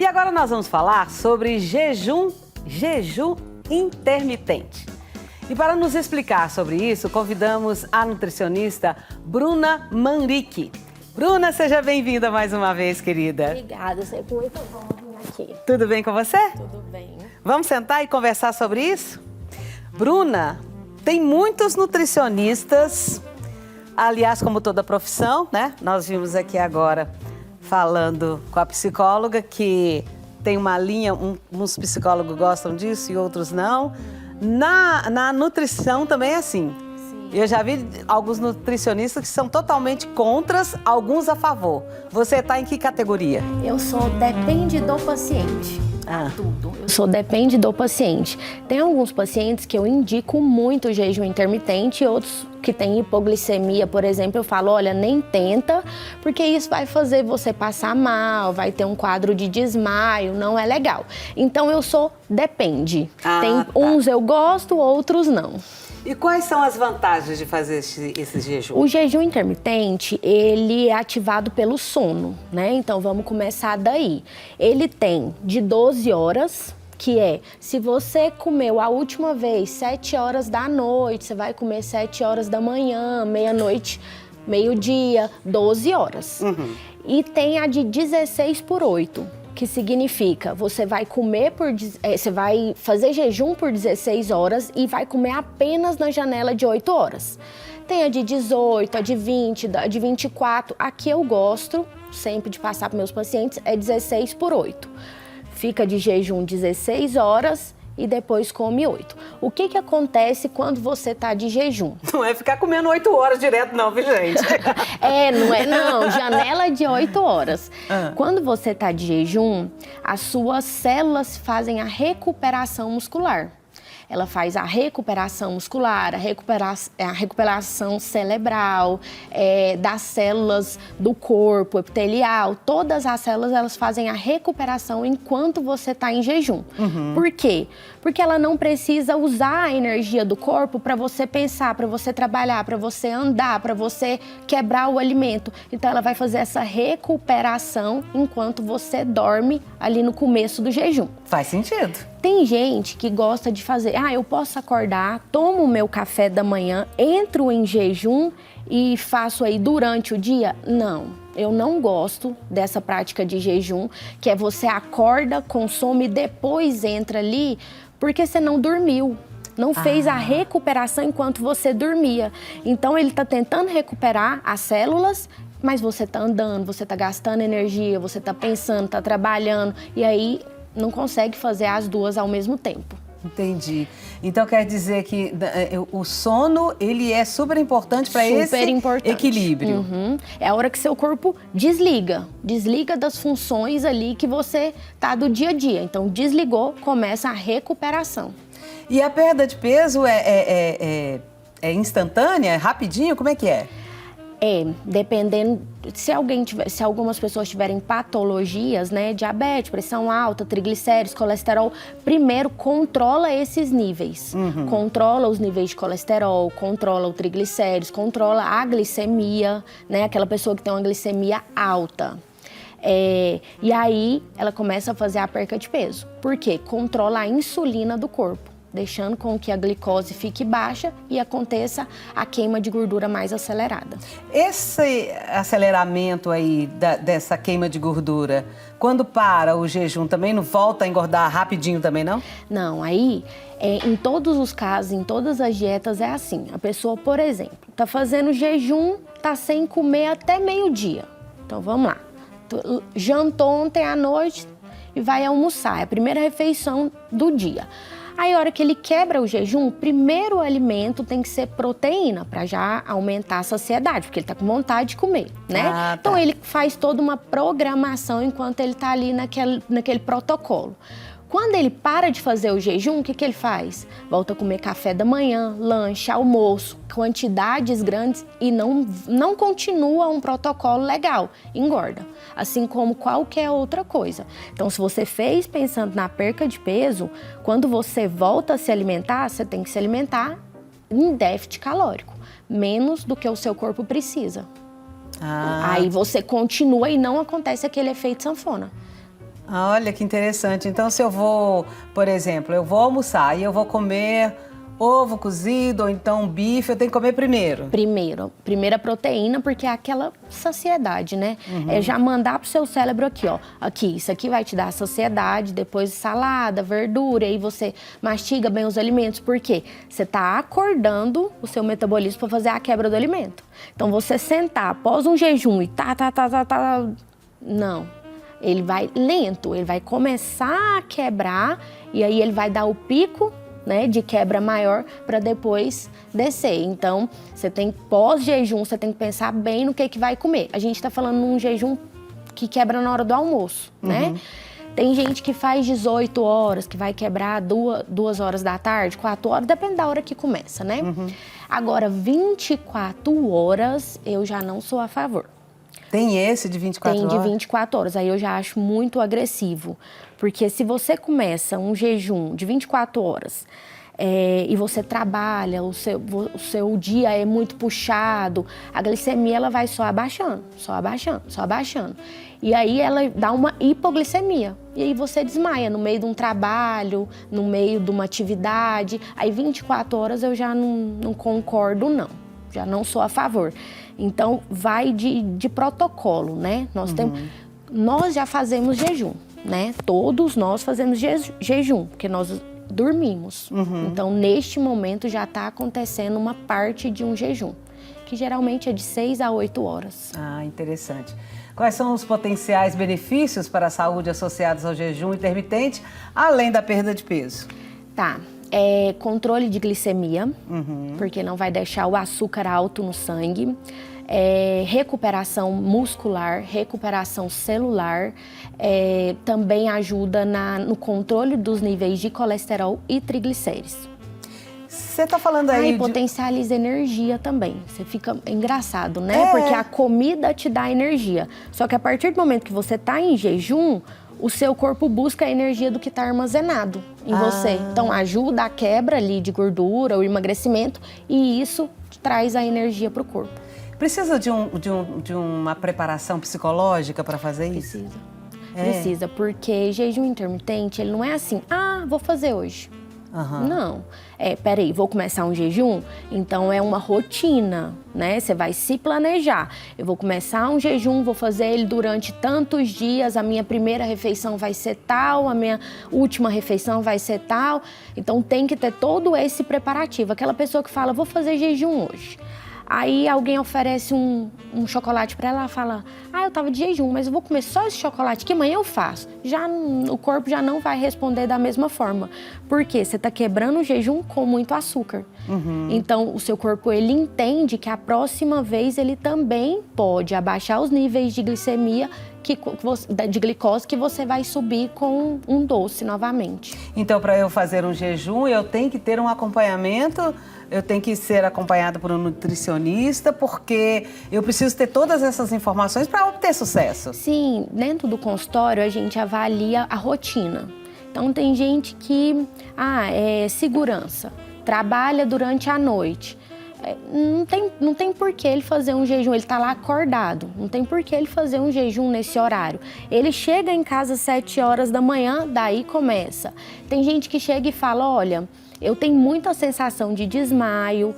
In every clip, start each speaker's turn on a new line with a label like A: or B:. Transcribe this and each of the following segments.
A: E agora nós vamos falar sobre jejum intermitente. E para nos explicar sobre isso, convidamos a nutricionista Bruna Manrique. Bruna, seja bem-vinda mais uma vez, querida.
B: Obrigada, sempre muito bom vir aqui.
A: Tudo bem com você?
B: Tudo bem.
A: Vamos sentar e conversar sobre isso? Bruna, tem muitos nutricionistas, aliás, como toda profissão, né? Nós vimos aqui agora falando com a psicóloga que tem uma linha, uns psicólogos gostam disso e outros não. Na nutrição também é assim.
B: Sim.
A: Eu já vi alguns nutricionistas que são totalmente contras, alguns a favor. Você está em que categoria?
B: Eu sou depende do paciente. Tudo. Eu sou depende do paciente. Tem alguns pacientes que eu indico muito o jejum intermitente e outros que têm hipoglicemia, por exemplo, eu falo, olha, nem tenta, porque isso vai fazer você passar mal, vai ter um quadro de desmaio, não é legal. Então eu sou depende. Tem uns eu gosto, outros não.
A: E quais são as vantagens de fazer esse jejum?
B: O jejum intermitente, ele é ativado pelo sono, né? Então, vamos começar daí. Ele tem de 12 horas, que é, se você comeu a última vez 7 horas da noite, você vai comer 7 horas da manhã, meia-noite, meio-dia, 12 horas.
A: Uhum.
B: E tem a de 16 por 8. Que significa, você vai comer você vai fazer jejum por 16 horas e vai comer apenas na janela de 8 horas. Tem a de 18, a de 20, a de 24. Aqui eu gosto sempre de passar para meus pacientes, é 16 por 8. Fica de jejum 16 horas e depois come 8. O que acontece quando você está de jejum?
A: Não é ficar comendo 8 horas direto não, viu, gente?
B: Não é não, janela de 8 horas. Quando você está de jejum, as suas células fazem a recuperação muscular. Ela faz a recuperação muscular, a recuperação cerebral, das células do corpo epitelial. Todas as células elas fazem a recuperação enquanto você está em jejum.
A: Uhum.
B: Por quê? Porque ela não precisa usar a energia do corpo para você pensar, para você trabalhar, para você andar, para você quebrar o alimento. Então ela vai fazer essa recuperação enquanto você dorme ali no começo do jejum.
A: Faz sentido.
B: Tem gente que gosta de fazer, eu posso acordar, tomo o meu café da manhã, entro em jejum e faço aí durante o dia? Não, eu não gosto dessa prática de jejum, que é você acorda, consome e depois entra ali, porque você não dormiu. Não fez a recuperação enquanto você dormia. Então ele está tentando recuperar as células, mas você está andando, você está gastando energia, você está pensando, está trabalhando, e aí não consegue fazer as duas ao mesmo tempo.
A: Entendi. Então quer dizer que o sono, ele é super importante para esse equilíbrio.
B: Uhum. É a hora que seu corpo desliga das funções ali que você tá do dia a dia. Então desligou, começa a recuperação.
A: E a perda de peso é instantânea, é rapidinho? Como é que é?
B: Dependendo, se algumas pessoas tiverem patologias, né, diabetes, pressão alta, triglicéridos, colesterol, primeiro controla esses níveis.
A: Uhum.
B: Controla os níveis de colesterol, controla o triglicéridos, controla a glicemia, né, aquela pessoa que tem uma glicemia alta. E aí ela começa a fazer a perca de peso. Por quê? Controla a insulina do corpo, deixando com que a glicose fique baixa e aconteça a queima de gordura mais acelerada.
A: Esse aceleramento aí dessa queima de gordura, quando para o jejum, também não volta a engordar rapidinho também, não?
B: Não, aí, em todos os casos, em todas as dietas é assim. A pessoa, por exemplo, tá fazendo jejum, tá sem comer até meio-dia. Então, vamos lá. Jantou ontem à noite e vai almoçar. É a primeira refeição do dia. Aí, a hora que ele quebra o jejum, o primeiro alimento tem que ser proteína, para já aumentar a saciedade, porque ele tá com vontade de comer, né?
A: Tá.
B: Então, ele faz toda uma programação enquanto ele tá ali naquele protocolo. Quando ele para de fazer o jejum, o que ele faz? Volta a comer café da manhã, lanche, almoço, quantidades grandes e não continua um protocolo legal, engorda. Assim como qualquer outra coisa. Então, se você fez pensando na perca de peso, quando você volta a se alimentar, você tem que se alimentar em déficit calórico, menos do que o seu corpo precisa. Aí você continua e não acontece aquele efeito sanfona.
A: Olha que interessante. Então, se eu vou, por exemplo, eu vou almoçar e eu vou comer ovo cozido ou então bife, eu tenho que comer primeiro?
B: Primeira proteína, porque é aquela saciedade, né? É já mandar pro seu cérebro aqui, ó. Aqui, isso aqui vai te dar saciedade, depois salada, verdura, aí você mastiga bem os alimentos. Por quê? Você tá acordando o seu metabolismo para fazer a quebra do alimento. Então, você sentar após um jejum e não. Ele vai lento, ele vai começar a quebrar e aí ele vai dar o pico, né, de quebra maior para depois descer. Então, você tem pós-jejum, você tem que pensar bem no que vai comer. A gente está falando num jejum que quebra na hora do almoço, né? Tem gente que faz 18 horas, que vai quebrar 2 horas da tarde, 4 horas, depende da hora que começa, né? Agora, 24 horas, eu já não sou a favor.
A: Tem esse de 24 horas?
B: Tem de 24 horas, aí eu já acho muito agressivo. Porque se você começa um jejum de 24 horas e você trabalha, o seu dia é muito puxado, a glicemia ela vai só abaixando. E aí ela dá uma hipoglicemia. E aí você desmaia no meio de um trabalho, no meio de uma atividade. Aí 24 horas eu já não concordo, não. Já não sou a favor. Então, vai de protocolo, né? Nós já fazemos jejum, né? Todos nós fazemos jejum, porque nós dormimos. Então, neste momento, já está acontecendo uma parte de um jejum, que geralmente é de 6 a 8 horas.
A: Ah, interessante. Quais são os potenciais benefícios para a saúde associados ao jejum intermitente, além da perda de peso?
B: Tá. Controle de glicemia, porque não vai deixar o açúcar alto no sangue. Recuperação muscular, recuperação celular. Também ajuda no controle dos níveis de colesterol e triglicéridos.
A: Você está falando aí
B: E potencializa energia também. Você fica engraçado, né? Porque a comida te dá energia. Só que a partir do momento que você está em jejum, o seu corpo busca a energia do que está armazenado em você. Então, ajuda a quebra ali de gordura, o emagrecimento, e isso traz a energia para o corpo.
A: Precisa de uma preparação psicológica para fazer isso?
B: Precisa, porque jejum intermitente, ele não é assim, vou fazer hoje. Não. Peraí, vou começar um jejum? Então é uma rotina, né? Você vai se planejar. Eu vou começar um jejum, vou fazer ele durante tantos dias, a minha primeira refeição vai ser tal, a minha última refeição vai ser tal. Então tem que ter todo esse preparativo. Aquela pessoa que fala, vou fazer jejum hoje. Aí alguém oferece um chocolate para ela, ela fala, eu tava de jejum, mas eu vou comer só esse chocolate que amanhã eu faço. O corpo já não vai responder da mesma forma. Por quê? Você tá quebrando o jejum com muito açúcar. Então, o seu corpo, ele entende que a próxima vez ele também pode abaixar os níveis de glicemia, de glicose, que você vai subir com um doce novamente.
A: Então, para eu fazer um jejum, eu tenho que ter um acompanhamento, eu tenho que ser acompanhada por um nutricionista, porque eu preciso ter todas essas informações para obter sucesso.
B: Sim, dentro do consultório a gente avalia a rotina. Então, tem gente que, segurança, trabalha durante a noite. Não tem por que ele fazer um jejum, ele tá lá acordado, não tem por que ele fazer um jejum nesse horário. Ele chega em casa às 7 horas da manhã, daí começa. Tem gente que chega e fala, olha, eu tenho muita sensação de desmaio,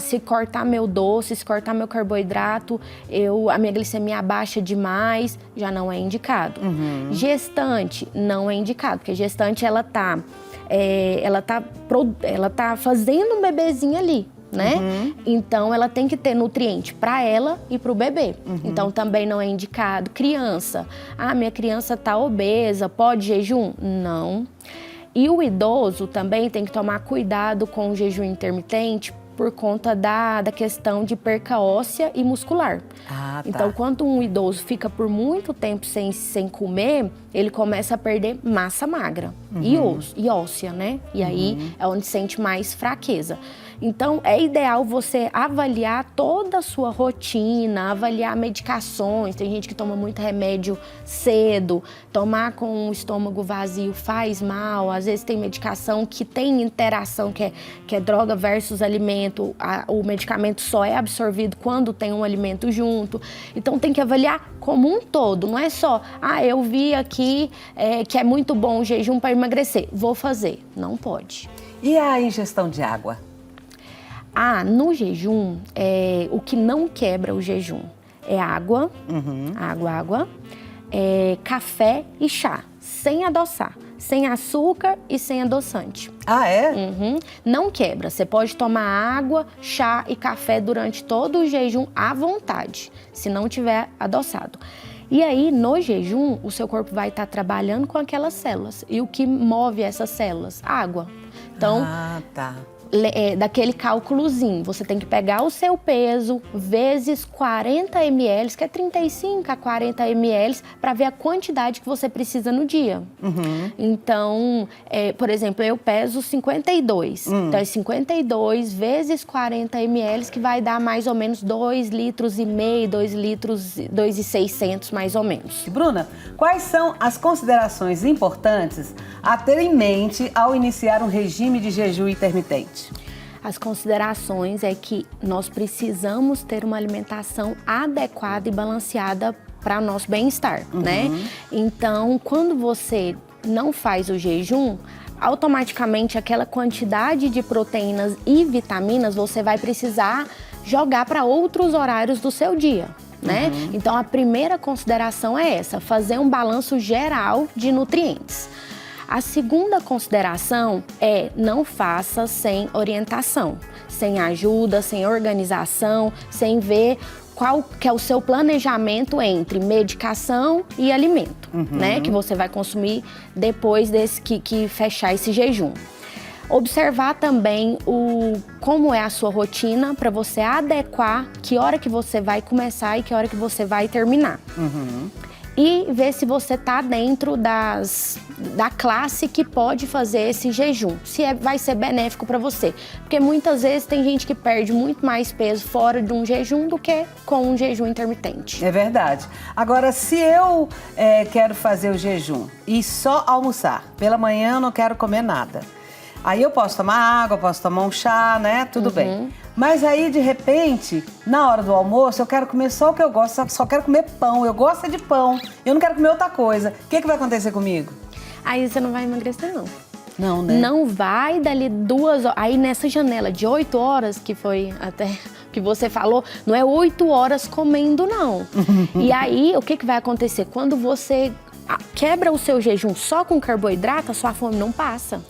B: se cortar meu doce, se cortar meu carboidrato, a minha glicemia abaixa demais, já não é indicado. Gestante, não é indicado, porque gestante ela tá fazendo um bebezinho ali, né? Então, ela tem que ter nutriente para ela e para o bebê. Então, também não é indicado. Criança, minha criança tá obesa, pode jejum? Não. E o idoso também tem que tomar cuidado com o jejum intermitente por conta da questão de perca óssea e muscular. Então, quando um idoso fica por muito tempo sem comer, ele começa a perder massa magra e óssea, né? E aí é onde sente mais fraqueza. Então, é ideal você avaliar toda a sua rotina, avaliar medicações. Tem gente que toma muito remédio cedo, tomar com o estômago vazio faz mal. Às vezes tem medicação que tem interação, que é droga versus alimento. O medicamento só é absorvido quando tem um alimento junto. Então, tem que avaliar como um todo. Não é só, eu vi aqui que é muito bom o jejum para emagrecer, vou fazer. Não pode.
A: E a ingestão de água?
B: No jejum, o que não quebra o jejum é água, água, café e chá, sem adoçar, sem açúcar e sem adoçante.
A: Ah, é?
B: Não quebra. Você pode tomar água, chá e café durante todo o jejum à vontade, se não tiver adoçado. E aí, no jejum, o seu corpo vai estar trabalhando com aquelas células. E o que move essas células? Água. Então, daquele cálculozinho, você tem que pegar o seu peso vezes 40 ml, que é 35 a 40 ml, para ver a quantidade que você precisa no dia. Então, por exemplo, eu peso 52. Então, é 52 vezes 40 ml, que vai dar mais ou menos 2,5 litros, 2,600 mais ou menos.
A: Bruna, quais são as considerações importantes a ter em mente ao iniciar um regime de jejum intermitente?
B: As considerações é que nós precisamos ter uma alimentação adequada e balanceada para o nosso bem-estar, né? Então, quando você não faz o jejum, automaticamente aquela quantidade de proteínas e vitaminas você vai precisar jogar para outros horários do seu dia, né? Então, a primeira consideração é essa, fazer um balanço geral de nutrientes. A segunda consideração é não faça sem orientação, sem ajuda, sem organização, sem ver qual que é o seu planejamento entre medicação e alimento, né? Que você vai consumir depois que fechar esse jejum. Observar também como é a sua rotina para você adequar que hora que você vai começar e que hora que você vai terminar. E ver se você está dentro da classe que pode fazer esse jejum, se vai ser benéfico para você. Porque muitas vezes tem gente que perde muito mais peso fora de um jejum do que com um jejum intermitente.
A: É verdade. Agora, se eu quero fazer o jejum e só almoçar, pela manhã eu não quero comer nada. Aí eu posso tomar água, posso tomar um chá, né? Tudo bem. Mas aí, de repente, na hora do almoço, eu quero comer só o que eu gosto, só quero comer pão. Eu gosto de pão, eu não quero comer outra coisa. O que vai acontecer comigo?
B: Aí você não vai emagrecer, não.
A: Não, né?
B: Não vai dali 2 horas. Aí nessa janela de 8 horas, que foi até que você falou, não é 8 horas comendo, não. E aí, o que vai acontecer? Quando você quebra o seu jejum só com carboidrato, a sua fome não passa.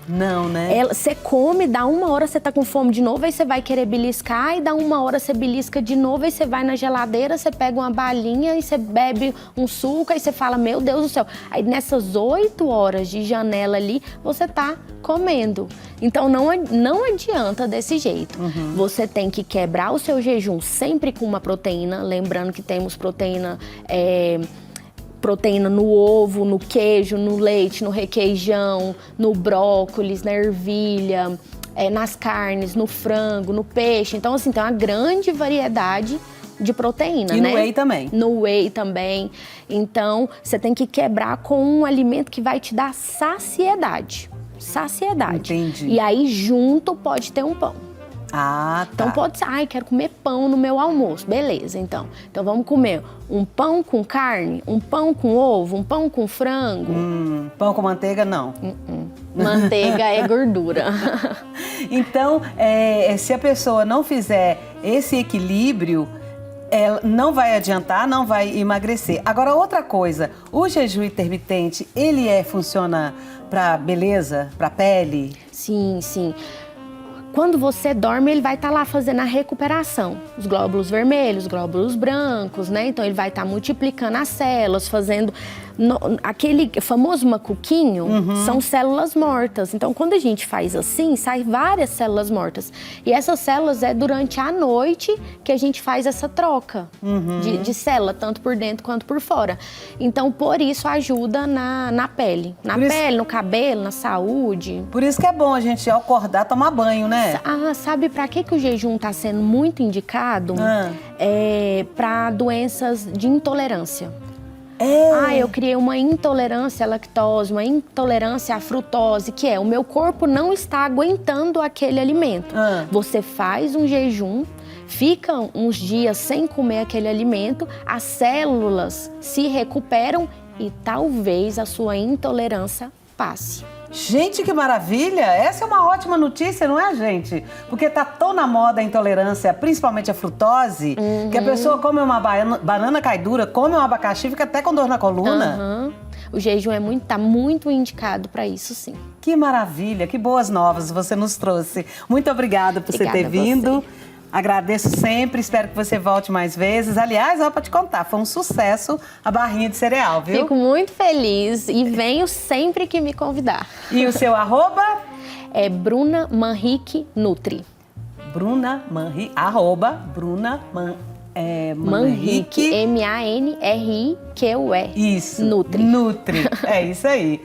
A: Não, né?
B: Você come, dá 1 hora, você tá com fome de novo, aí você vai querer beliscar, e dá 1 hora, você belisca de novo, aí você vai na geladeira, você pega uma balinha e você bebe um suco, aí você fala, meu Deus do céu. Aí nessas 8 horas de janela ali, você tá comendo. Então não adianta desse jeito. Você tem que quebrar o seu jejum sempre com uma proteína, lembrando que temos proteína no ovo, no queijo, no leite, no requeijão, no brócolis, na ervilha, nas carnes, no frango, no peixe. Então, assim, tem uma grande variedade de proteína,
A: né? E
B: no
A: whey também.
B: No whey também. Então, você tem que quebrar com um alimento que vai te dar saciedade. Saciedade.
A: Entendi.
B: E aí, junto, pode ter um pão.
A: Ah, tá.
B: Então pode ser, quero comer pão no meu almoço. Beleza, então. Então vamos comer um pão com carne, um pão com ovo, um pão com frango.
A: Pão com manteiga, não.
B: Manteiga é gordura.
A: Então, se a pessoa não fizer esse equilíbrio, ela não vai adiantar, não vai emagrecer. Agora, outra coisa, o jejum intermitente, ele funciona para beleza, para pele?
B: Sim, sim. Quando você dorme, ele vai estar lá fazendo a recuperação. Os glóbulos vermelhos, os glóbulos brancos, né? Então, ele vai estar multiplicando as células, fazendo Aquele famoso macuquinho são células mortas. Então, quando a gente faz assim, sai várias células mortas. E essas células é durante a noite que a gente faz essa troca de célula, tanto por dentro quanto por fora. Então, por isso ajuda na pele. Na pele, no cabelo, na saúde.
A: Por isso que é bom a gente, ao acordar, tomar banho, né?
B: Sabe para que o jejum está sendo muito indicado? Para doenças de intolerância. Eu criei uma intolerância à lactose, uma intolerância à frutose, que é o meu corpo não está aguentando aquele alimento. Você faz um jejum, fica uns dias sem comer aquele alimento, as células se recuperam e talvez a sua intolerância passe.
A: Gente, que maravilha! Essa é uma ótima notícia, não é, gente? Porque tá tão na moda a intolerância, principalmente a frutose, que a pessoa come uma banana cai dura, come um abacaxi, fica até com dor na coluna.
B: O jejum tá muito indicado para isso, sim.
A: Que maravilha, que boas novas você nos trouxe. Muito obrigada por você ter vindo. Agradeço sempre, espero que você volte mais vezes. Aliás, para te contar, foi um sucesso a barrinha de cereal, viu?
B: Fico muito feliz e venho sempre que me convidar.
A: E o seu arroba?
B: É Bruna Manrique Nutri.
A: Bruna Manrique, arroba Bruna
B: Manrique, M-A-N-R-I-Q-U-E.
A: Isso.
B: Nutri.
A: Nutri, é isso aí.